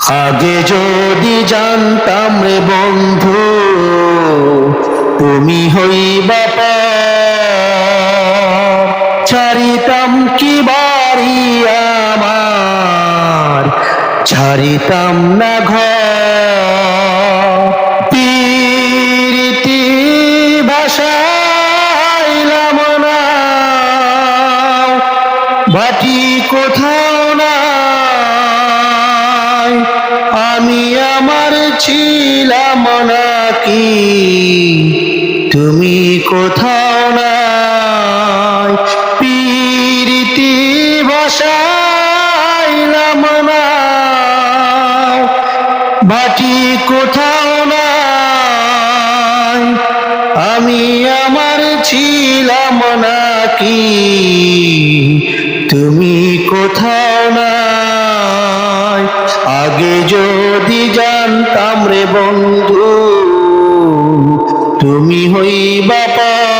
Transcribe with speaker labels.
Speaker 1: আগে যদি জানতাম রে বন্ধু তুমি হইবা পার, ছাড়িতাম কি বাড়ি আমার, ছাড়িতাম না ঘর। পীরিতি ভাষাইলাম না, ভাটি কোথাও নাই, আমি আমার ছিলাম নাকি তুমি কোথাও নাই। পীরিতি ভাষাইলাম না, ভাটি কোথাও নাই, আমি আমার ছিলাম নাকি তুমি কোথাও নাই। আগে যদি জানতাম রে বন্ধু তুমি হইবা পার,